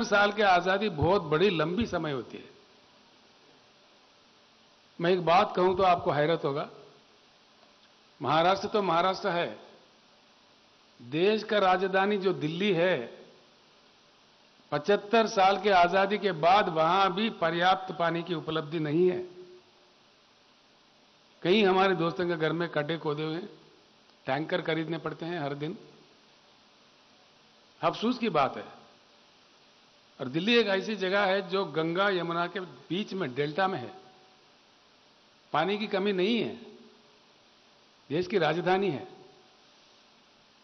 साल की आजादी बहुत बड़ी लंबी समय होती है। मैं एक बात कहूं तो आपको हैरत होगा, महाराष्ट्र तो महाराष्ट्र है, देश का राजधानी जो दिल्ली है, 75 साल की आजादी के बाद वहां भी पर्याप्त पानी की उपलब्धि नहीं है। कई हमारे दोस्तों के घर में गड्ढे खोदे हुए हैं, टैंकर खरीदने पड़ते हैं हर दिन। अफसोस की बात है। और दिल्ली एक ऐसी जगह है जो गंगा यमुना के बीच में डेल्टा में है, पानी की कमी नहीं है, देश की राजधानी है।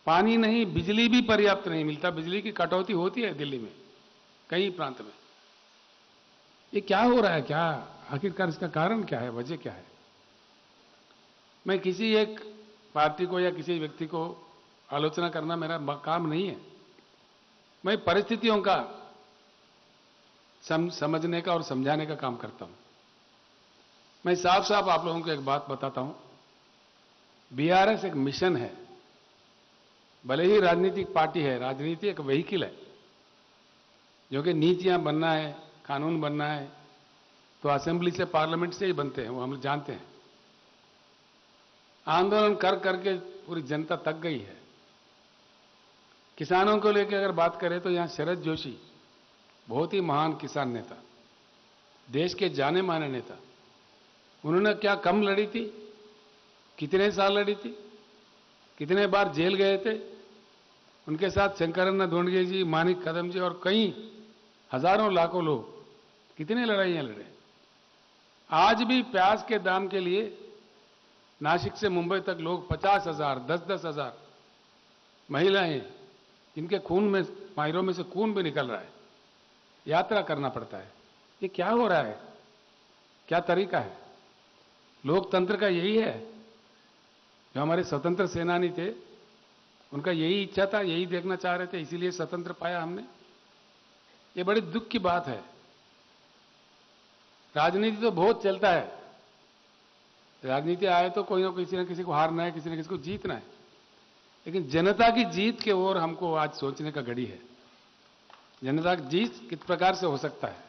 पानी नहीं, बिजली भी पर्याप्त नहीं मिलता, बिजली की कटौती होती है दिल्ली में कई प्रांत में। ये क्या हो रहा है, क्या आखिरकार इसका कारण क्या है, वजह क्या है? मैं किसी एक पार्टी को या किसी व्यक्ति को आलोचना करना मेरा काम नहीं है। मैं परिस्थितियों का समझने का और समझाने का काम करता हूं। मैं साफ साफ आप लोगों को एक बात बताता हूं, बीआरएस एक मिशन है। भले ही राजनीतिक पार्टी है, राजनीति एक व्हीकल है, जो कि नीतियां बनना है, कानून बनना है तो असेंबली से, पार्लियामेंट से ही बनते हैं, वो हम जानते हैं। आंदोलन कर करके पूरी जनता थक गई है। किसानों को लेकर अगर बात करें तो यहां शरद जोशी बहुत ही महान किसान नेता, देश के जाने माने नेता, उन्होंने क्या कम लड़ी थी? कितने साल लड़ी थी? कितने बार जेल गए थे? उनके साथ शंकरन्ना धोंडगे जी, मानिक कदम जी और कई हजारों लाखों लोग कितने लड़ाइयां लड़े। आज भी प्याज के दाम के लिए नासिक से मुंबई तक लोग 50,000, 10-10 हजार महिलाएं, जिनके खून में, मायरों में से खून भी निकल रहा है, यात्रा करना पड़ता है। ये क्या हो रहा है? क्या तरीका है? लोकतंत्र का यही है? जो हमारे स्वतंत्र सेनानी थे, उनका यही इच्छा था, यही देखना चाह रहे थे, इसीलिए स्वतंत्र पाया हमने। ये बड़ी दुख की बात है। राजनीति तो बहुत चलता है, राजनीति आए तो कोई ना किसी को हारना है, किसी न किसी को जीतना है, लेकिन जनता की जीत के ओर हमको आज सोचने का घड़ी है। जनता की जीत किस प्रकार से हो सकता है?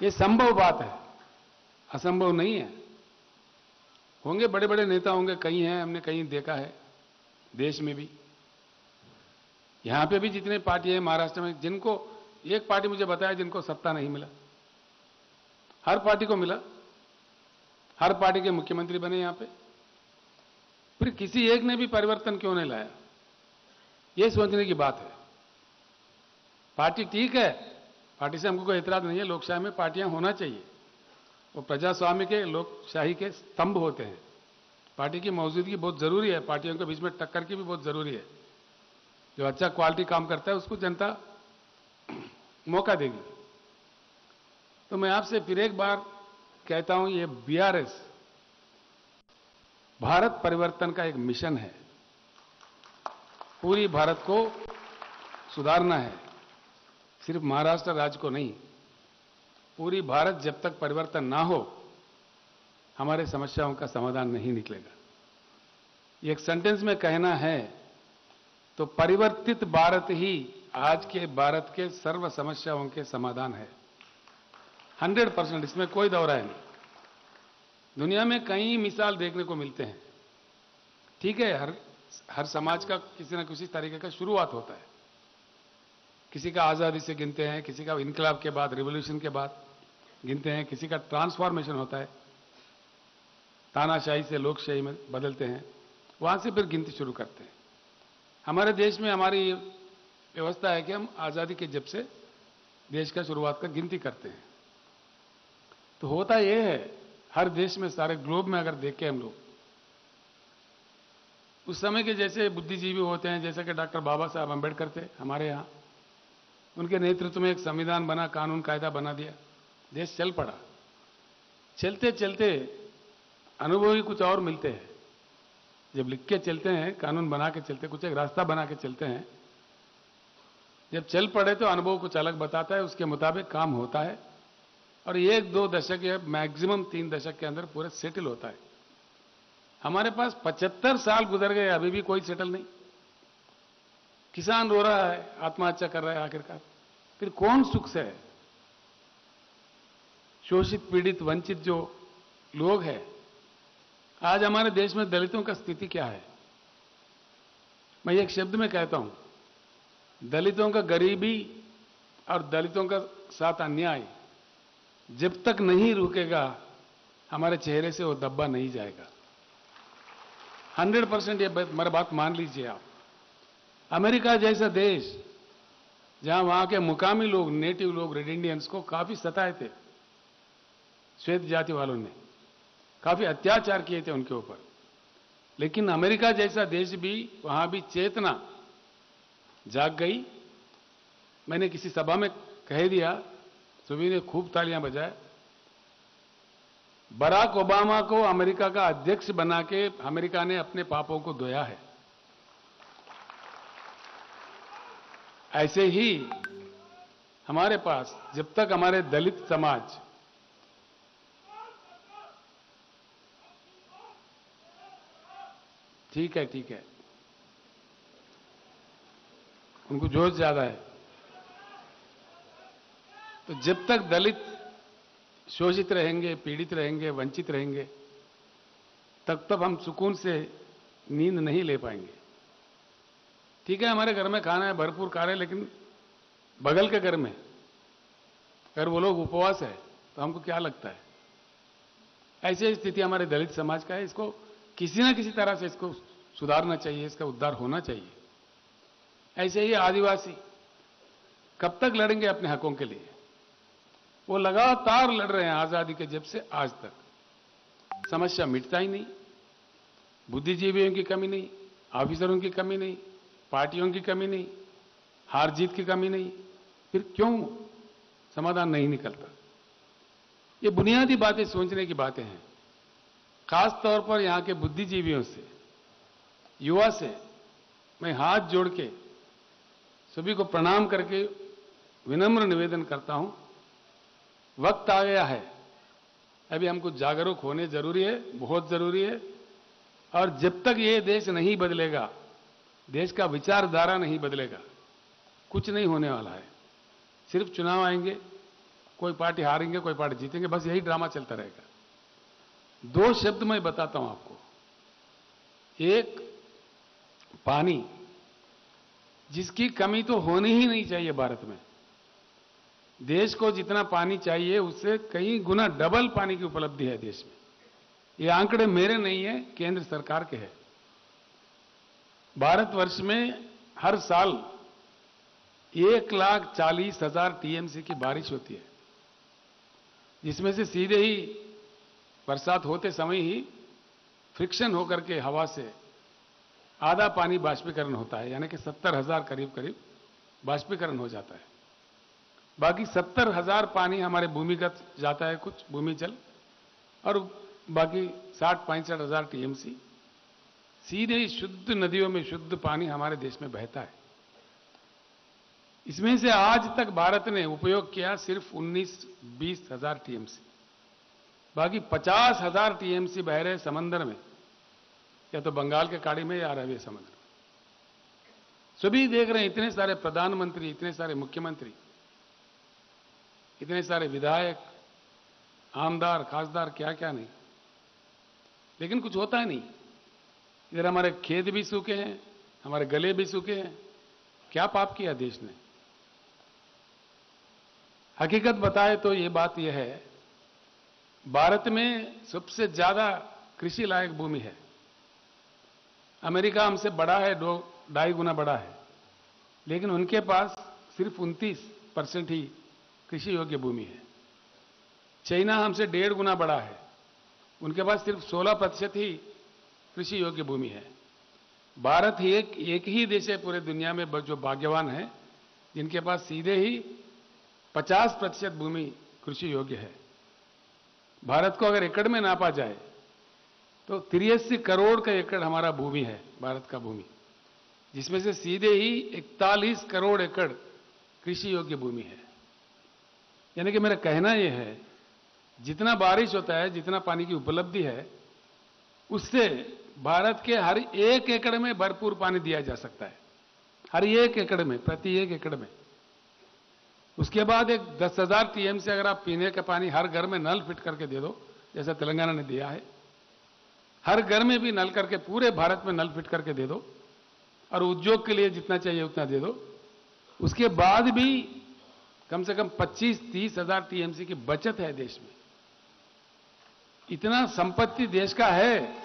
ये संभव बात है, असंभव नहीं है। होंगे बड़े बड़े नेता होंगे, कई हैं, हमने कहीं देखा है देश में भी, यहां पे भी जितने पार्टी है महाराष्ट्र में, जिनको एक पार्टी मुझे बताया जिनको सत्ता नहीं मिला, हर पार्टी को मिला, हर पार्टी के मुख्यमंत्री बने यहां पे, फिर किसी एक ने भी परिवर्तन क्यों नहीं लाया? यह सोचने की बात है। पार्टी ठीक है, पार्टी से हमको कोई एतराज नहीं है, लोकशाही में पार्टियां होना चाहिए, वो प्रजास्वाम्य के, लोकशाही के स्तंभ होते हैं। पार्टी की मौजूदगी बहुत जरूरी है, पार्टियों के बीच में टक्कर की भी बहुत जरूरी है। जो अच्छा क्वालिटी काम करता है उसको जनता मौका देगी। तो मैं आपसे फिर एक बार कहता हूं, ये बीआरएस भारत परिवर्तन का एक मिशन है। पूरी भारत को सुधारना है, सिर्फ महाराष्ट्र राज्य को नहीं। पूरी भारत जब तक परिवर्तन ना हो, हमारे समस्याओं का समाधान नहीं निकलेगा। एक सेंटेंस में कहना है तो परिवर्तित भारत ही आज के भारत के सर्व समस्याओं के समाधान है। 100%, इसमें कोई दोहराए नहीं। दुनिया में कई मिसाल देखने को मिलते हैं। ठीक है, हर समाज का किसी न किसी तरीके का शुरुआत होता है। किसी का आजादी से गिनते हैं, किसी का इनकलाब के बाद, रिवॉल्यूशन के बाद गिनते हैं, किसी का ट्रांसफॉर्मेशन होता है, तानाशाही से लोकशाही में बदलते हैं, वहां से फिर गिनती शुरू करते हैं। हमारे देश में हमारी व्यवस्था है कि हम आजादी के जब से देश का शुरुआत का गिनती करते हैं। तो होता यह है, हर देश में, सारे ग्लोब में अगर देखें हम लोग, उस समय के जैसे बुद्धिजीवी होते हैं, जैसे कि डॉक्टर बाबा साहब अंबेडकर थे हमारे यहाँ, उनके नेतृत्व में एक संविधान बना, कानून कायदा बना दिया, देश चल पड़ा। चलते चलते अनुभव ही कुछ और मिलते हैं। जब लिख के चलते हैं, कानून बना के चलते, कुछ एक रास्ता बना के चलते हैं, जब चल पड़े तो अनुभव कुछ अलग बताता है, उसके मुताबिक काम होता है और 1-2 दशक या मैक्सिमम 3 दशक के अंदर पूरा सेटल होता है। हमारे पास 75 साल गुजर गए, अभी भी कोई सेटल नहीं। किसान रो रहा है, आत्महत्या कर रहा है आखिरकार। फिर कौन सुख से है? शोषित, पीड़ित, वंचित जो लोग हैं, आज हमारे देश में दलितों का स्थिति क्या है? मैं एक शब्द में कहता हूं, दलितों का गरीबी और दलितों का साथ अन्याय जब तक नहीं रुकेगा, हमारे चेहरे से वो दब्बा नहीं जाएगा। 100% ये मेरी बात मान लीजिए आप। अमेरिका जैसा देश, जहां वहां के मुकामी लोग, नेटिव लोग, रेड इंडियंस को काफी सताए थे, श्वेत जाति वालों ने काफी अत्याचार किए थे उनके ऊपर, लेकिन अमेरिका जैसा देश भी, वहां भी चेतना जाग गई। मैंने किसी सभा में कह दिया, सभी ने खूब तालियां बजाए। बराक ओबामा को अमेरिका का अध्यक्ष बना के अमेरिका ने अपने पापों को धोया है। ऐसे ही हमारे पास जब तक हमारे दलित समाज ठीक है, उनको जोश ज्यादा है, तो जब तक दलित शोषित रहेंगे, पीड़ित रहेंगे, वंचित रहेंगे, तब तक हम सुकून से नींद नहीं ले पाएंगे। ठीक है, हमारे घर में खाना है, भरपूर खा रहे हैं, लेकिन बगल के घर में अगर वो लोग उपवास है तो हमको क्या लगता है? ऐसी स्थिति हमारे दलित समाज का है। इसको किसी ना किसी तरह से इसको सुधारना चाहिए, इसका उद्धार होना चाहिए। ऐसे ही आदिवासी कब तक लड़ेंगे अपने हकों के लिए? वो लगातार लड़ रहे हैं आजादी के जब से आज तक। समस्या मिटता ही नहीं। बुद्धिजीवियों की कमी नहीं, ऑफिसरों की कमी नहीं, पार्टियों की कमी नहीं, हार जीत की कमी नहीं, फिर क्यों समाधान नहीं निकलता? ये बुनियादी बातें सोचने की बातें हैं। खास तौर पर यहां के बुद्धिजीवियों से, युवा से मैं हाथ जोड़ के सभी को प्रणाम करके विनम्र निवेदन करता हूं, वक्त आ गया है, अभी हमको जागरूक होने जरूरी है, बहुत जरूरी है। और जब तक ये देश नहीं बदलेगा, देश का विचारधारा नहीं बदलेगा, कुछ नहीं होने वाला है। सिर्फ चुनाव आएंगे, कोई पार्टी हारेंगे, कोई पार्टी जीतेंगे, बस यही ड्रामा चलता रहेगा। दो शब्द मैं बताता हूं आपको। एक, पानी, जिसकी कमी तो होनी ही नहीं चाहिए भारत में। देश को जितना पानी चाहिए उससे कई गुना डबल पानी की उपलब्धि है देश में। ये आंकड़े मेरे नहीं है, केंद्र सरकार के हैं। भारतवर्ष में हर साल 1,40,000 टीएमसी की बारिश होती है, जिसमें से सीधे ही बरसात होते समय ही फ्रिक्शन होकर के हवा से आधा पानी बाष्पीकरण होता है, यानी कि 70,000 करीब बाष्पीकरण हो जाता है। बाकी 70,000 पानी हमारे भूमिगत जाता है, कुछ भूमि जल, और बाकी 60-65,000 टीएमसी सीधे ही शुद्ध नदियों में शुद्ध पानी हमारे देश में बहता है। इसमें से आज तक भारत ने उपयोग किया सिर्फ 19-20,000 टीएमसी। बाकी 50,000 टीएमसी बह रहे समंदर में, या तो बंगाल के खाड़ी में या अरबिया समुद्र में। सभी देख रहे हैं, इतने सारे प्रधानमंत्री, इतने सारे मुख्यमंत्री, इतने सारे विधायक, आमदार, खासदार, क्या क्या नहीं, लेकिन कुछ होता है नहीं। इधर हमारे खेत भी सूखे हैं, हमारे गले भी सूखे हैं। क्या पाप किया देश ने? हकीकत बताए तो ये बात यह है, भारत में सबसे ज्यादा कृषि लायक भूमि है। अमेरिका हमसे बड़ा है, 2-2.5 गुना बड़ा है, लेकिन उनके पास सिर्फ 29% ही कृषि योग्य भूमि है। चाइना हमसे 1.5 गुना बड़ा है, उनके पास सिर्फ 16% ही कृषि योग्य भूमि है। भारत ही एक ही देश है पूरे दुनिया में जो भाग्यवान है, जिनके पास सीधे ही 50% भूमि कृषि योग्य है। भारत को अगर एकड़ में नापा जाए तो 83 करोड़ का एकड़ हमारा भूमि है, भारत का भूमि, जिसमें से सीधे ही 41 करोड़ एकड़ कृषि योग्य भूमि है। यानी कि मेरा कहना यह है, जितना बारिश होता है, जितना पानी की उपलब्धि है, उससे भारत के हर 1 एकड़ में भरपूर पानी दिया जा सकता है। हर एक एकड़ में, प्रति एक एकड़ में। उसके बाद एक 10,000 टीएमसी अगर आप पीने का पानी हर घर में नल फिट करके दे दो, जैसा तेलंगाना ने दिया है, हर घर में भी नल करके पूरे भारत में नल फिट करके दे दो, और उद्योग के लिए जितना चाहिए उतना दे दो, उसके बाद भी कम से कम 25-30 हजार टीएमसी की बचत है देश में। इतना संपत्ति देश का है,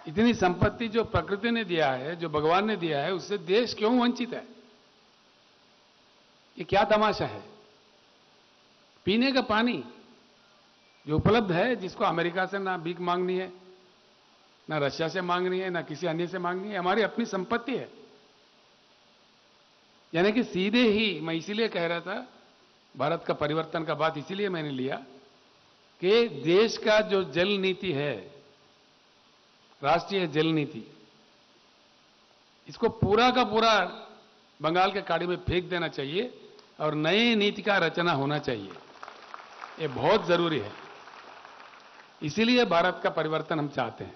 इतनी संपत्ति जो प्रकृति ने दिया है, जो भगवान ने दिया है, उससे देश क्यों वंचित है? ये क्या तमाशा है? पीने का पानी जो उपलब्ध है, जिसको अमेरिका से ना भीख मांगनी है, ना रशिया से मांगनी है, ना किसी अन्य से मांगनी है, हमारी अपनी संपत्ति है। यानी कि सीधे ही, मैं इसीलिए कह रहा था भारत का परिवर्तन का बात इसीलिए मैंने लिया कि देश का जो जल नीति है, राष्ट्रीय जल नीति, इसको पूरा का पूरा बंगाल के खाड़ी में फेंक देना चाहिए और नई नीति का रचना होना चाहिए। ये बहुत जरूरी है। इसीलिए भारत का परिवर्तन हम चाहते हैं।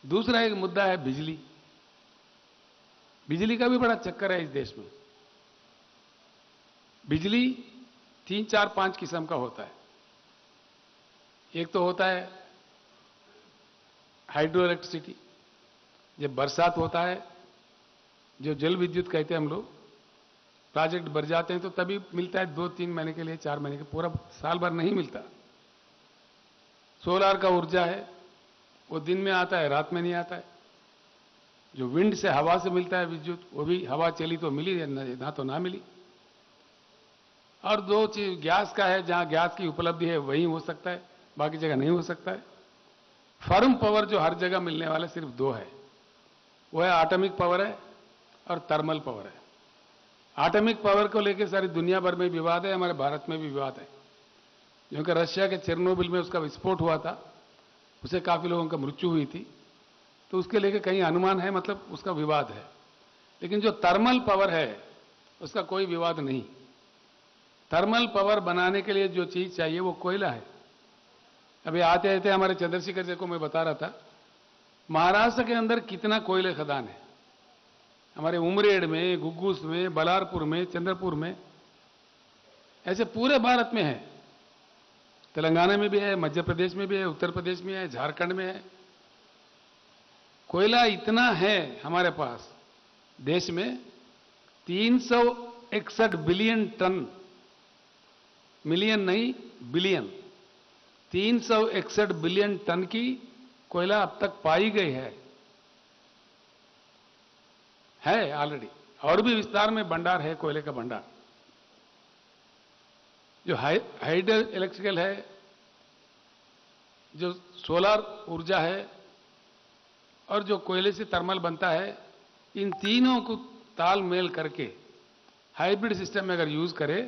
दूसरा एक मुद्दा है बिजली। बिजली का भी बड़ा चक्कर है इस देश में। बिजली 3, 4, 5 किस्म का होता है। एक तो होता है हाइड्रो इलेक्ट्रिसिटी, जब बरसात होता है, जो जल विद्युत कहते हैं हम लोग, प्रोजेक्ट भर जाते हैं तो तभी मिलता है, 2-3 महीने के लिए, 4 महीने के, पूरा साल भर नहीं मिलता। सोलार का ऊर्जा है, वो दिन में आता है, रात में नहीं आता है। जो विंड से, हवा से मिलता है विद्युत, वो भी हवा चली तो मिली, ना तो ना मिली। और 2 चीज गैस का है, जहां गैस की उपलब्धि है वहीं हो सकता है, बाकी जगह नहीं हो सकता है। फर्म पावर जो हर जगह मिलने वाला सिर्फ 2 है, वो है एटॉमिक पावर है और थर्मल पावर है। एटॉमिक पावर को लेकर सारी दुनिया भर में विवाद है, हमारे भारत में भी विवाद है। क्योंकि रशिया के चेरनोबिल में उसका विस्फोट हुआ था, उससे काफी लोगों की मृत्यु हुई थी, तो उसके लेके कहीं अनुमान है, मतलब उसका विवाद है। लेकिन जो थर्मल पावर है उसका कोई विवाद नहीं। थर्मल पावर बनाने के लिए जो चीज चाहिए वो कोयला है। अभी आते आते हमारे चंद्रशेखर जी को मैं बता रहा था, महाराष्ट्र के अंदर कितना कोयले खदान है। हमारे उमरेड में, घुग्गुस में, बलारपुर में, चंद्रपुर में, ऐसे पूरे भारत में है। तेलंगाना में भी है, मध्य प्रदेश में भी है, उत्तर प्रदेश में है, झारखंड में है। कोयला इतना है हमारे पास देश में, 361 बिलियन टन, मिलियन नहीं बिलियन, 361 बिलियन टन की कोयला अब तक पाई गई है ऑलरेडी। और भी विस्तार में भंडार है, कोयले का भंडार। जो हाइड्रो इलेक्ट्रिकल है, जो सोलर ऊर्जा है, और जो कोयले से थर्मल बनता है, इन तीनों को तालमेल करके हाइब्रिड सिस्टम में अगर यूज करें,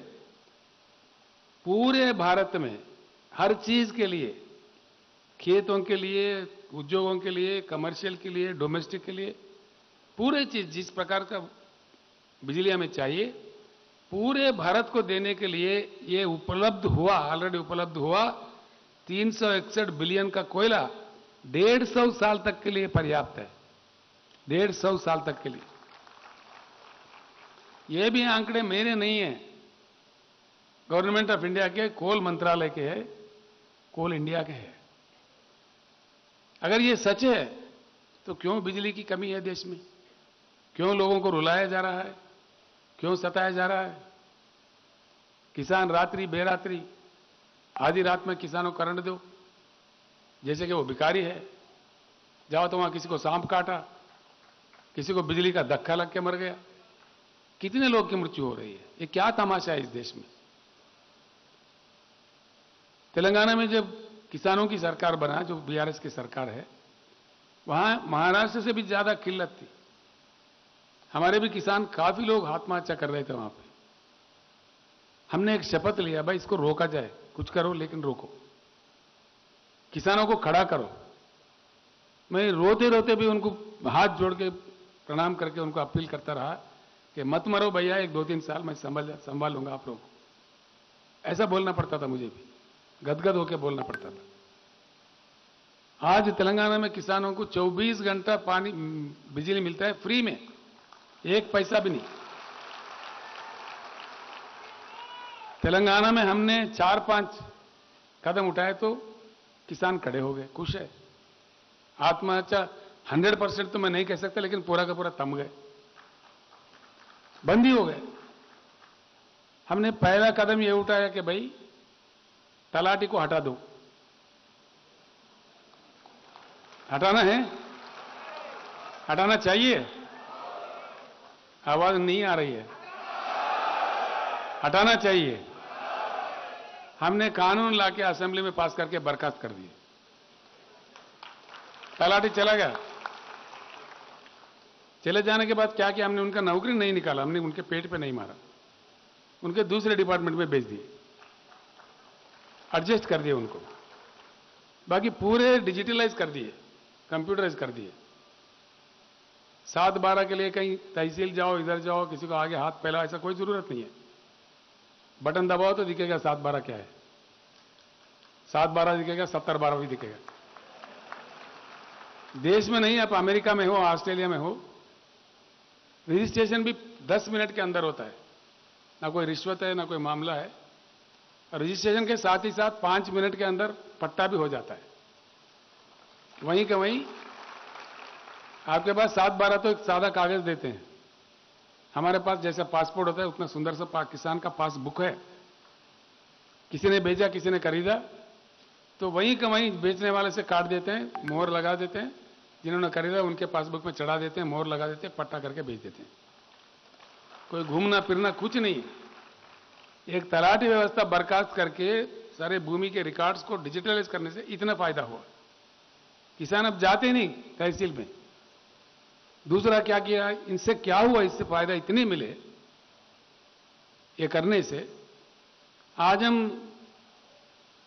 पूरे भारत में हर चीज के लिए, खेतों के लिए, उद्योगों के लिए, कमर्शियल के लिए, डोमेस्टिक के लिए, पूरे चीज जिस प्रकार का बिजली हमें चाहिए, पूरे भारत को देने के लिए ये उपलब्ध हुआ, ऑलरेडी उपलब्ध हुआ 361 बिलियन का कोयला 150 साल तक के लिए पर्याप्त है। 150 साल तक के लिए। ये भी आंकड़े मेरे नहीं है, गवर्नमेंट ऑफ इंडिया के, कोल मंत्रालय के है, कोल इंडिया के है। अगर ये सच है तो क्यों बिजली की कमी है देश में? क्यों लोगों को रुलाया जा रहा है? क्यों सताया जा रहा है? किसान रात्रि बेरात्रि, आधी रात में किसानों को करंट दो, जैसे कि वो भिखारी है। जाओ तो वहां किसी को सांप काटा, किसी को बिजली का धक्का लग के मर गया, कितने लोग की मृत्यु हो रही है। ये क्या तमाशा है इस देश में? तेलंगाना में जब किसानों की सरकार बना, जो बीआरएस की सरकार है, वहां महाराष्ट्र से भी ज्यादा किल्लत थी। हमारे भी किसान, काफी लोग आत्महत्या कर रहे थे वहां पे। हमने एक शपथ लिया, भाई इसको रोका जाए, कुछ करो लेकिन रोको, किसानों को खड़ा करो। मैं रोते रोते भी उनको हाथ जोड़ के प्रणाम करके उनको अपील करता रहा कि मत मरो भैया, 1-2-3 साल मैं संभाल लूंगा आप लोगों को। ऐसा बोलना पड़ता था, मुझे भी गदगद होकर बोलना पड़ता था। आज तेलंगाना में किसानों को 24 घंटा पानी बिजली मिलता है फ्री में, एक पैसा भी नहीं। तेलंगाना में हमने 4-5 कदम उठाए तो किसान खड़े हो गए, खुश है। आत्महत्या 100% तो मैं नहीं कह सकता, लेकिन पूरा का पूरा थम गए, बंद ही हो गए। हमने पहला कदम यह उठाया कि भाई तलाटी को हटा दो। हटाना है, हटाना चाहिए। आवाज नहीं आ रही है। हटाना चाहिए। हमने कानून लाके असेंबली में पास करके बर्खास्त कर दिए। तलाटी चला गया। चले जाने के बाद क्या किया, हमने उनका नौकरी नहीं निकाला, हमने उनके पेट पे नहीं मारा, उनके दूसरे डिपार्टमेंट में भेज दिए, एडजस्ट कर दिए उनको। बाकी पूरे डिजिटलाइज कर दिए, कंप्यूटराइज कर दिए। 7-12 के लिए कहीं तहसील जाओ, इधर जाओ, किसी को आगे हाथ फैलाओ, ऐसा कोई जरूरत नहीं है। बटन दबाओ तो दिखेगा 7-12 क्या है, 7-12 दिखेगा, 70-12 भी दिखेगा। देश में नहीं, आप अमेरिका में हो, ऑस्ट्रेलिया में हो, रजिस्ट्रेशन भी 10 मिनट के अंदर होता है। ना कोई रिश्वत है, ना कोई मामला है। रजिस्ट्रेशन के साथ ही साथ 5 मिनट के अंदर पट्टा भी हो जाता है। वहीं के वहीं आपके पास 7-12 तो एक सादा कागज देते हैं। हमारे पास जैसा पासपोर्ट होता है उतना सुंदर सा पाकिस्तान का पासबुक है। किसी ने भेजा, किसी ने खरीदा, तो वहीं का वहीं बेचने वाले से काट देते हैं, मोहर लगा देते हैं। जिन्होंने खरीदा उनके पासबुक में चढ़ा देते हैं, मोहर लगा देते हैं, पट्टा करके भेज देते हैं। कोई घूमना फिरना कुछ नहीं। एक तलाटी व्यवस्था बर्खास्त करके सारे भूमि के रिकॉर्ड्स को डिजिटलाइज करने से इतना फायदा हुआ। किसान अब जाते नहीं तहसील में। दूसरा क्या किया, इनसे क्या हुआ, इससे फायदा इतने मिले ये करने से। आज हम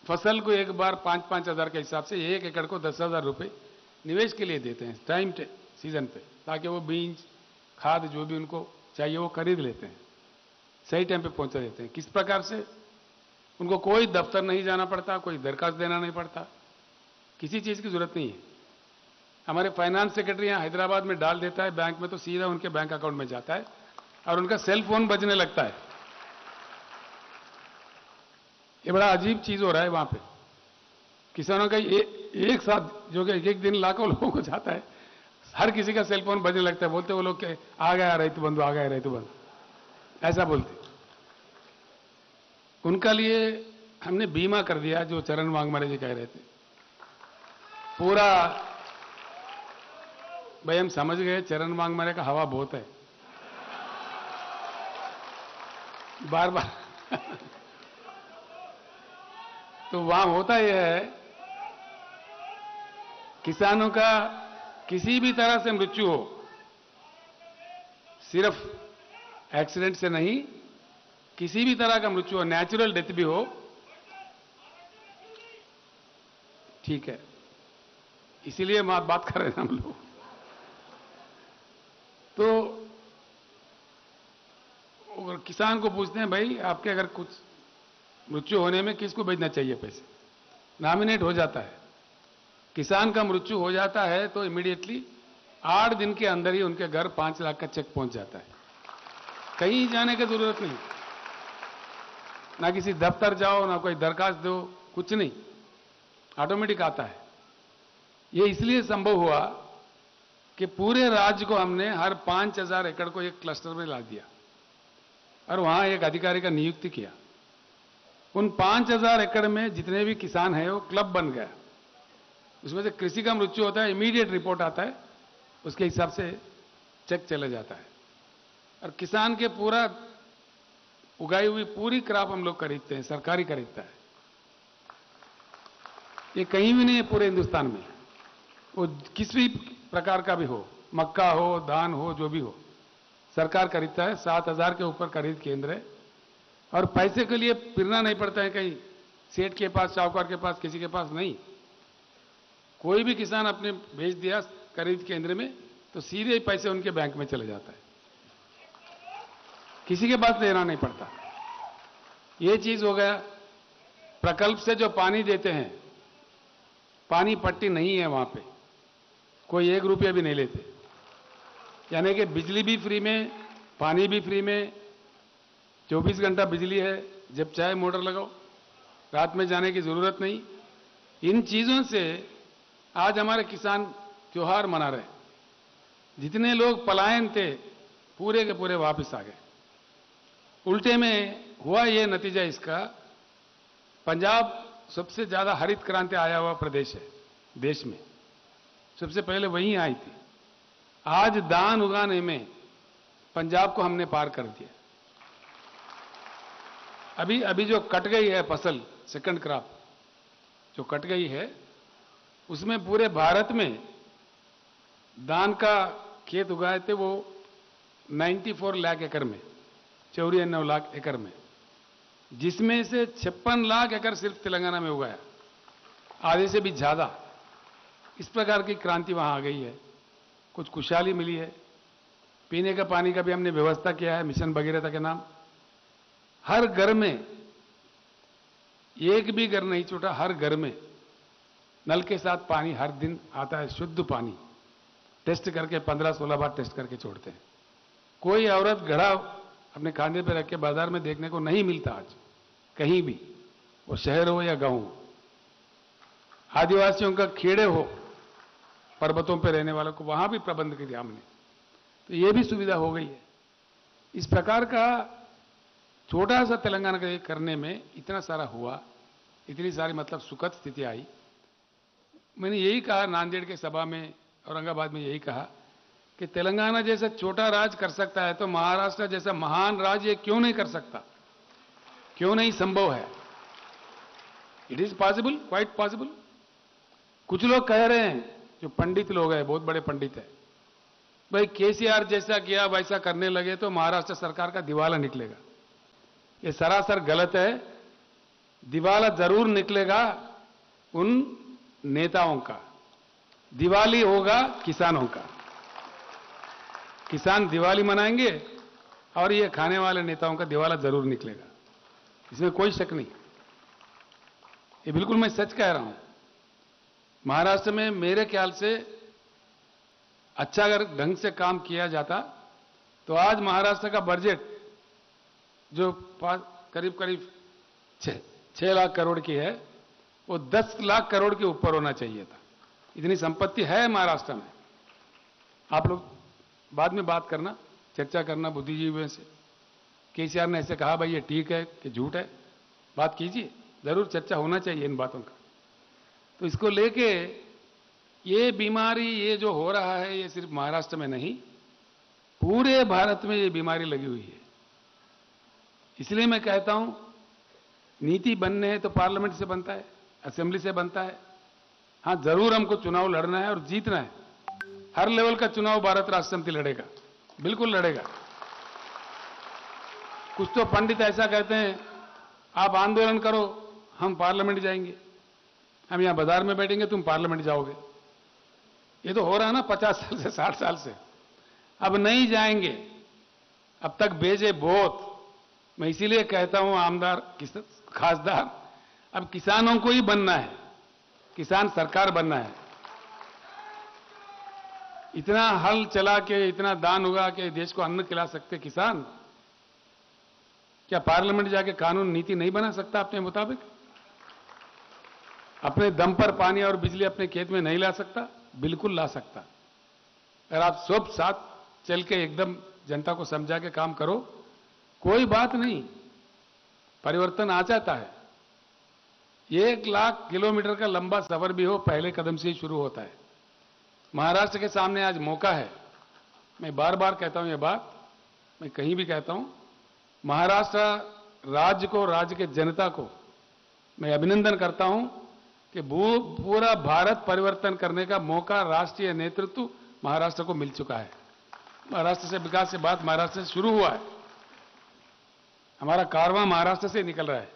फसल को एक बार 5-5 हजार के हिसाब से 1 एकड़ को 10,000 रुपए निवेश के लिए देते हैं टाइम सीजन पे, ताकि वो बीज खाद जो भी उनको चाहिए वो खरीद लेते हैं, सही टाइम पे पहुंचा देते हैं। किस प्रकार से, उनको कोई दफ्तर नहीं जाना पड़ता, कोई दरखास्त देना नहीं पड़ता, किसी चीज की जरूरत नहीं है। हमारे फाइनेंस सेक्रेटरी यहां हैदराबाद में डाल देता है बैंक में, तो सीधा उनके बैंक अकाउंट में जाता है और उनका सेल फोन बजने लगता है। ये बड़ा अजीब चीज हो रहा है वहां पे। किसानों का एक साथ जो कि एक दिन लाखों लोगों को जाता है, हर किसी का सेल फोन बजने लगता है। बोलते वो लोग के आ गया रैतु बंधु, आ गया रैतु बंधु, ऐसा बोलते। उनका लिए हमने बीमा कर दिया, जो चरण वांगमारे जी कह रहे थे। पूरा भाई हम समझ गए, चरण वांगमारे का हवा बहुत है, बार बार तो वहां होता यह है, किसानों का किसी भी तरह से मृत्यु हो, सिर्फ एक्सीडेंट से नहीं, किसी भी तरह का मृत्यु हो, नेचुरल डेथ भी हो, ठीक है। इसीलिए बात कर रहे हैं हम लोग। तो अगर किसान को पूछते हैं, भाई आपके अगर कुछ मृत्यु होने में किसको भेजना चाहिए पैसे, नॉमिनेट हो जाता है। किसान का मृत्यु हो जाता है तो इमीडिएटली 8 दिन के अंदर ही उनके घर 5 लाख का चेक पहुंच जाता है। कहीं जाने की जरूरत नहीं, ना किसी दफ्तर जाओ, ना कोई दरखास्त दो, कुछ नहीं, ऑटोमेटिक आता है। ये इसलिए संभव हुआ कि पूरे राज्य को हमने हर 5,000 एकड़ को एक क्लस्टर में ला दिया और वहां एक अधिकारी का नियुक्ति किया। उन 5,000 एकड़ में जितने भी किसान हैं वो क्लब बन गया। उसमें से कृषि का मृत्यु होता है, इमीडिएट रिपोर्ट आता है, उसके हिसाब से चेक चला जाता है और किसान के पूरा उगाई हुई पूरी क्रॉप हम लोग खरीदते हैं, सरकारी खरीदता है। ये कहीं भी नहीं है पूरे हिंदुस्तान में, वो किसी प्रकार का भी हो, मक्का हो, धान हो, जो भी हो, सरकार खरीदता है। 7,000 के ऊपर खरीद केंद्र है और पैसे के लिए फिरना नहीं पड़ता है कहीं सेठ के पास, साहूकार के पास, किसी के पास नहीं। कोई भी किसान अपने भेज दिया खरीद केंद्र में तो सीधे ही पैसे उनके बैंक में चले जाता है, किसी के पास देना नहीं पड़ता। ये चीज हो गया। प्रकल्प से जो पानी देते हैं, पानी पट्टी नहीं है वहां पे, कोई 1 रुपया भी नहीं लेते। यानी कि बिजली भी फ्री में, पानी भी फ्री में, 24 घंटा बिजली है, जब चाहे मोटर लगाओ, रात में जाने की जरूरत नहीं। इन चीजों से आज हमारे किसान त्योहार मना रहे। जितने लोग पलायन थे पूरे के पूरे वापस आ गए। उल्टे में हुआ ये नतीजा इसका, पंजाब सबसे ज्यादा हरित क्रांति आया हुआ प्रदेश है देश में, सबसे पहले वहीं आई थी। आज धान उगाने में पंजाब को हमने पार कर दिया। अभी जो कट गई है फसल, सेकंड क्रॉप जो कट गई है, उसमें पूरे भारत में धान का खेत उगाए थे वो 94 लाख एकड़ में, 94 लाख एकड़ में, जिसमें से 56 लाख एकड़ सिर्फ तेलंगाना में उगाया, आधे से भी ज्यादा। इस प्रकार की क्रांति वहां आ गई है, कुछ खुशहाली मिली है। पीने का पानी का भी हमने व्यवस्था किया है मिशन भगीरथ के नाम। हर घर में, एक भी घर नहीं छूटा, हर घर में नल के साथ पानी हर दिन आता है, शुद्ध पानी। टेस्ट करके 15-16 बार टेस्ट करके छोड़ते हैं। कोई औरत घड़ा अपने खाने पे रख के बाजार में देखने को नहीं मिलता आज कहीं भी, वो शहर हो या गांव हो। आदिवासियों का खेड़े हो, पर्वतों पे रहने वालों को, वहां भी प्रबंध किया हमने, तो ये भी सुविधा हो गई है। इस प्रकार का छोटा सा तेलंगाना के करने में इतना सारा हुआ, इतनी सारी मतलब सुखद स्थिति आई। मैंने यही कहा नांदेड़ के सभा में, औरंगाबाद में यही कहा कि तेलंगाना जैसा छोटा राज्य कर सकता है तो महाराष्ट्र जैसा महान राज्य ये क्यों नहीं कर सकता? क्यों नहीं संभव है? It is possible, quite possible. कुछ लोग कह रहे हैं, जो पंडित लोग हैं, बहुत बड़े पंडित हैं, भाई केसीआर जैसा किया वैसा करने लगे तो महाराष्ट्र सरकार का दिवाला निकलेगा। ये सरासर गलत है। दिवाला जरूर निकलेगा उन नेताओं का, दिवाली होगा किसानों का। किसान दिवाली मनाएंगे और ये खाने वाले नेताओं का दिवाला जरूर निकलेगा, इसमें कोई शक नहीं। ये बिल्कुल मैं सच कह रहा हूं। महाराष्ट्र में मेरे ख्याल से अच्छा अगर ढंग से काम किया जाता तो आज महाराष्ट्र का बजट जो करीब करीब 6 लाख करोड़ की है, वो 10 लाख करोड़ के ऊपर होना चाहिए था। इतनी संपत्ति है महाराष्ट्र में। आप लोग बाद में बात करना, चर्चा करना बुद्धिजीवियों से। केसीआर ने ऐसे कहा, भाई ये ठीक है कि झूठ है, बात कीजिए, जरूर चर्चा होना चाहिए इन बातों का। तो इसको लेके ये बीमारी, ये जो हो रहा है, ये सिर्फ महाराष्ट्र में नहीं, पूरे भारत में ये बीमारी लगी हुई है। इसलिए मैं कहता हूं, नीति बनने है तो पार्लियामेंट से बनता है, असेंबली से बनता है। हां, जरूर हमको चुनाव लड़ना है और जीतना है। हर लेवल का चुनाव भारत राष्ट्र समिति लड़ेगा, बिल्कुल लड़ेगा। कुछ तो पंडित ऐसा कहते हैं, आप आंदोलन करो, हम पार्लियामेंट जाएंगे, हम यहां बाजार में बैठेंगे, तुम पार्लियामेंट जाओगे। ये तो हो रहा है ना 50 साल से, 60 साल से। अब नहीं जाएंगे, अब तक भेजे बहुत। मैं इसीलिए कहता हूं, आमदार खासदार, अब किसानों को ही बनना है, किसान सरकार बनना है। इतना हल चला के, इतना दान उगा के देश को अन्न खिला सकते किसान, क्या पार्लियामेंट जाके कानून नीति नहीं बना सकता अपने मुताबिक? अपने दम पर पानी और बिजली अपने खेत में नहीं ला सकता? बिल्कुल ला सकता। अगर आप सब साथ चल के एकदम जनता को समझा के काम करो, कोई बात नहीं, परिवर्तन आ जाता है। 1 लाख किलोमीटर का लंबा सफर भी हो, पहले कदम से ही शुरू होता है। महाराष्ट्र के सामने आज मौका है। मैं बार बार कहता हूं ये बात, मैं कहीं भी कहता हूं, महाराष्ट्र राज्य को, राज्य के जनता को मैं अभिनंदन करता हूं कि पूरा भारत परिवर्तन करने का मौका राष्ट्रीय नेतृत्व महाराष्ट्र को मिल चुका है। महाराष्ट्र से विकास से बात महाराष्ट्र से शुरू हुआ है। हमारा कारवां महाराष्ट्र से निकल रहा है।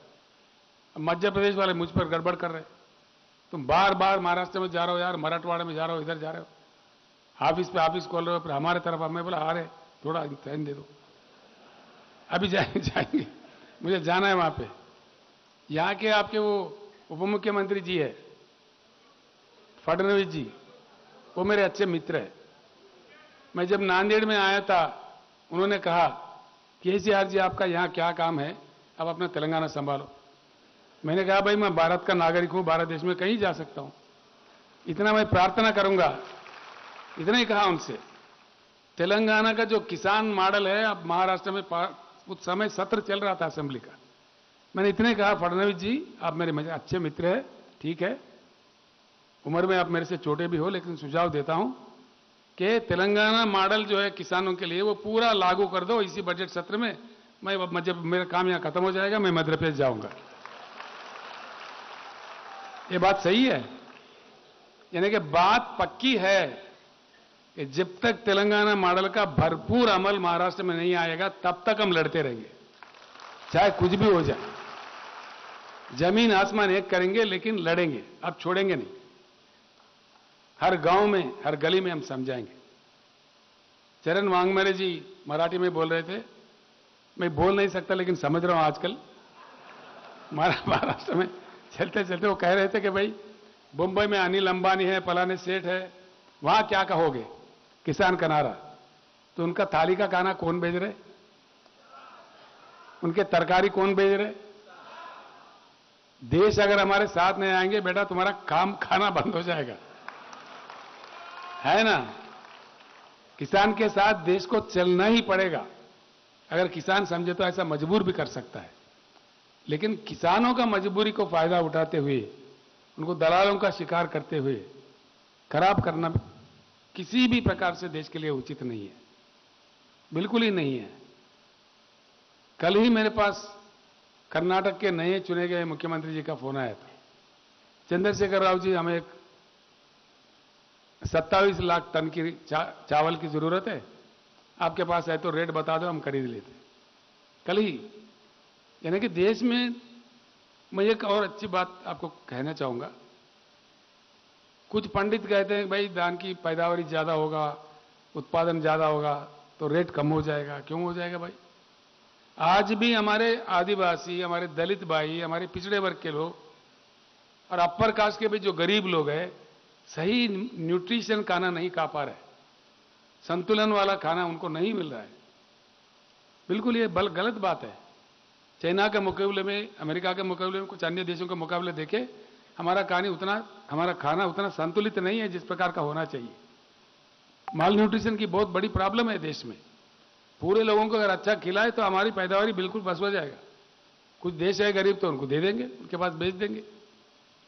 अब मध्य प्रदेश वाले मुझ पर गड़बड़ कर रहे हैं, तुम बार बार महाराष्ट्र में जा रहे हो यार, मराठवाड़ा में जा रहे हो, इधर जा रहे हो, ऑफिस पे ऑफिस खोल रहे हो, फिर हमारे तरफ। हमें बोला आ रहे, थोड़ा टाइम दे दो, अभी जाएंगे, मुझे जाना है वहां पे। यहां के आपके वो उप मुख्यमंत्री जी है, फडणवीस जी, वो मेरे अच्छे मित्र हैं। मैं जब नांदेड़ में आया था, उन्होंने कहा केसीआर जी आपका यहाँ क्या काम है, आप अपना तेलंगाना संभालो। मैंने कहा भाई मैं भारत का नागरिक हूं, भारत देश में कहीं जा सकता हूं, इतना मैं प्रार्थना करूंगा, इतना ही कहा उनसे। तेलंगाना का जो किसान मॉडल है, अब महाराष्ट्र में उस समय सत्र चल रहा था असेंबली का, मैंने इतने कहा फडणवीस जी आप मेरे अच्छे मित्र हैं, ठीक है, उम्र में आप मेरे से छोटे भी हो, लेकिन सुझाव देता हूं कि तेलंगाना मॉडल जो है किसानों के लिए वो पूरा लागू कर दो इसी बजट सत्र में। मैं जब मेरा काम यहां खत्म हो जाएगा मैं मध्य प्रदेश जाऊंगा। ये बात सही है, यानी कि बात पक्की है कि जब तक तेलंगाना मॉडल का भरपूर अमल महाराष्ट्र में नहीं आएगा तब तक हम लड़ते रहेंगे, चाहे कुछ भी हो जाए। जमीन आसमान एक करेंगे, लेकिन लड़ेंगे, अब छोड़ेंगे नहीं। हर गांव में, हर गली में हम समझाएंगे। चरण वांगमरे जी मराठी में बोल रहे थे, मैं बोल नहीं सकता लेकिन समझ रहा हूं आजकल। महाराष्ट्र में चलते चलते वो कह रहे थे कि भाई मुंबई में अनिल अंबानी है, फलाने सेठ है, वहां क्या कहोगे, किसान का नारा। तो उनका थाली का खाना कौन भेज रहे, उनके तरकारी कौन भेज रहे। देश अगर हमारे साथ नहीं आएंगे बेटा, तुम्हारा काम खाना बंद हो जाएगा, है ना। किसान के साथ देश को चलना ही पड़ेगा। अगर किसान समझे तो ऐसा मजबूर भी कर सकता है, लेकिन किसानों का मजबूरी को फायदा उठाते हुए, उनको दलालों का शिकार करते हुए खराब करना किसी भी प्रकार से देश के लिए उचित नहीं है, बिल्कुल ही नहीं है। कल ही मेरे पास कर्नाटक के नए चुने गए मुख्यमंत्री जी का फोन आया था। चंद्रशेखर राव जी, हमें एक 27 लाख टन की चावल की जरूरत है, आपके पास है तो रेट बता दो, हम खरीद लेते। कल ही, यानी कि देश में, मैं एक और अच्छी बात आपको कहना चाहूंगा। कुछ पंडित कहते हैं भाई धान की पैदावारी ज्यादा होगा, उत्पादन ज्यादा होगा तो रेट कम हो जाएगा। क्यों हो जाएगा भाई? आज भी हमारे आदिवासी, हमारे दलित भाई, हमारे पिछड़े वर्ग के लोग और अपर कास्ट के भी जो गरीब लोग हैं, सही न्यूट्रिशन खाना नहीं खा पा रहे, संतुलन वाला खाना उनको नहीं मिल रहा है। बिल्कुल ये गलत बात है। चाइना के मुकाबले में, अमेरिका के मुकाबले में, कुछ अन्य देशों के मुकाबले देखे, हमारा खाना उतना संतुलित नहीं है जिस प्रकार का होना चाहिए। माल न्यूट्रिशन की बहुत बड़ी प्रॉब्लम है देश में। पूरे लोगों को अगर अच्छा खिलाए तो हमारी पैदावारी बिल्कुल बस हो जाएगा। कुछ देश है गरीब तो उनको दे देंगे, उनके पास बेच देंगे।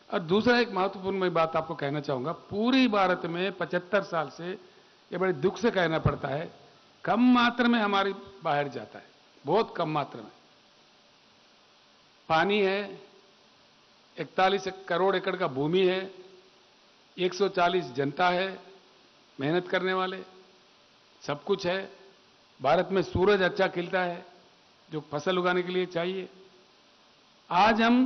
और दूसरा एक महत्वपूर्ण मैं बात आपको कहना चाहूंगा, पूरी भारत में 75 साल से ये बड़े दुख से कहना पड़ता है, कम मात्रा में हमारी बाहर जाता है, बहुत कम मात्रा में। पानी है, 41 करोड़ एकड़ का भूमि है, 140 जनता है, मेहनत करने वाले, सब कुछ है। भारत में सूरज अच्छा खिलता है जो फसल उगाने के लिए चाहिए। आज हम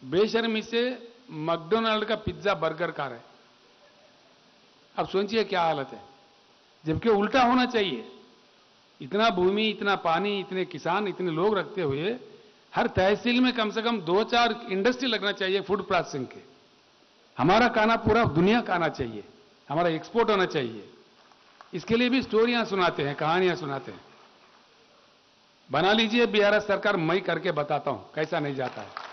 बेशर्मी से मैकडॉनल्ड का पिज्जा बर्गर खा रहे हैं। अब सोचिए क्या हालत है, जबकि उल्टा होना चाहिए। इतना भूमि, इतना पानी, इतने किसान, इतने लोग रखते हुए हर तहसील में कम से कम 2-4 इंडस्ट्री लगना चाहिए फूड प्रोसेसिंग के। हमारा खाना पूरा दुनिया का आना चाहिए, हमारा एक्सपोर्ट होना चाहिए। इसके लिए भी स्टोरियां सुनाते हैं, कहानियां सुनाते हैं। बना लीजिए बिहार सरकार, मैं करके बताता हूं कैसा नहीं जाता है।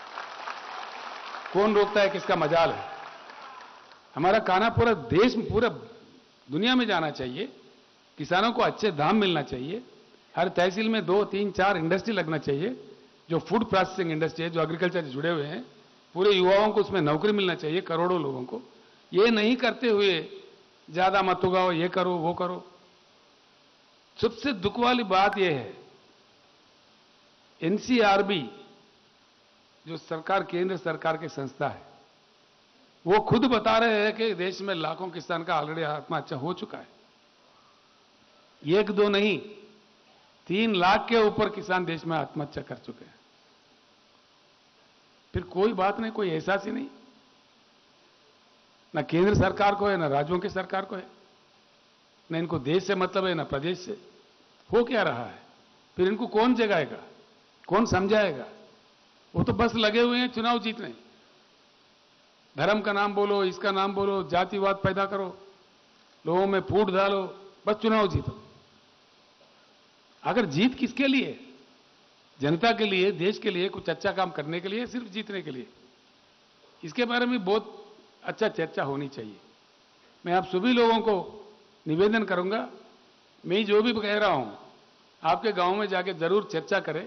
कौन रोकता है, किसका मजाल है। हमारा खाना पूरा देश में, पूरा दुनिया में जाना चाहिए। किसानों को अच्छे दाम मिलना चाहिए। हर तहसील में 2-3-4 इंडस्ट्री लगना चाहिए, जो फूड प्रोसेसिंग इंडस्ट्री है, जो एग्रीकल्चर से जुड़े हुए हैं। पूरे युवाओं को उसमें नौकरी मिलना चाहिए, करोड़ों लोगों को। ये नहीं करते हुए ज्यादा मत उगाओ, ये करो, वो करो। सबसे दुख वाली बात यह है, एनसीआरबी जो सरकार, केंद्र सरकार की संस्था है, वो खुद बता रहे हैं कि देश में लाखों किसान का ऑलरेडी आत्महत्या हो चुका है। 1-2 नहीं, 3 लाख के ऊपर किसान देश में आत्महत्या कर चुके हैं। फिर कोई बात नहीं, कोई एहसास ही नहीं, ना केंद्र सरकार को है, ना राज्यों की सरकार को है, ना इनको देश से मतलब है, ना प्रदेश से। हो क्या रहा है? फिर इनको कौन जगाएगा, कौन समझाएगा? वो तो बस लगे हुए हैं चुनाव जीतने। धर्म का नाम बोलो, इसका नाम बोलो, जातिवाद पैदा करो, लोगों में फूट डालो, बस चुनाव जीतो। अगर जीत किसके लिए? जनता के लिए, देश के लिए, कुछ अच्छा काम करने के लिए, सिर्फ जीतने के लिए? इसके बारे में बहुत अच्छा चर्चा होनी चाहिए। मैं आप सभी लोगों को निवेदन करूंगा, मैं जो भी कह रहा हूं, आपके गांव में जाके जरूर चर्चा करें,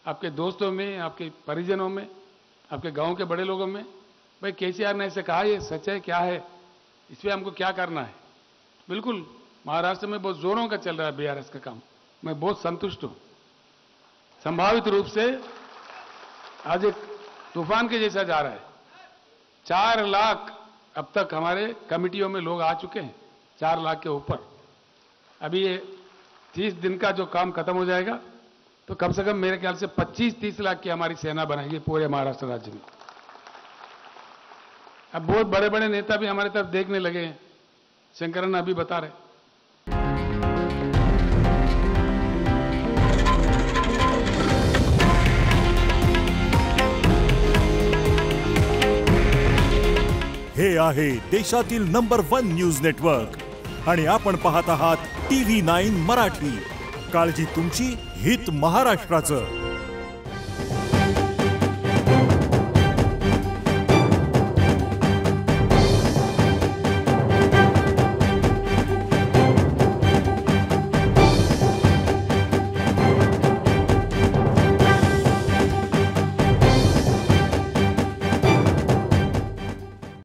आपके दोस्तों में, आपके परिजनों में, आपके गांव के बड़े लोगों में। भाई केसीआर ने ऐसे कहा, ये सच है क्या है, इस पर हमको क्या करना है? बिल्कुल महाराष्ट्र में बहुत जोरों का चल रहा है बीआरएस का काम, मैं बहुत संतुष्ट हूं। संभावित रूप से आज एक तूफान के जैसा जा रहा है। 4 लाख अब तक हमारे कमिटियों में लोग आ चुके हैं, 4 लाख के ऊपर। अभी ये 30 दिन का जो काम खत्म हो जाएगा तो कम से कम मेरे ख्याल से 25-30 लाख की हमारी सेना बनेगी पूरे महाराष्ट्र राज्य में। अब बहुत बड़े बड़े नेता भी हमारे तरफ देखने लगे हैं, शंकरन अभी बता रहे। हे आहे देशातील नंबर 1 न्यूज नेटवर्क आणि आपण पाहत आहात TV9 मराठी। काळजी तुमची, हित महाराष्ट्राचं।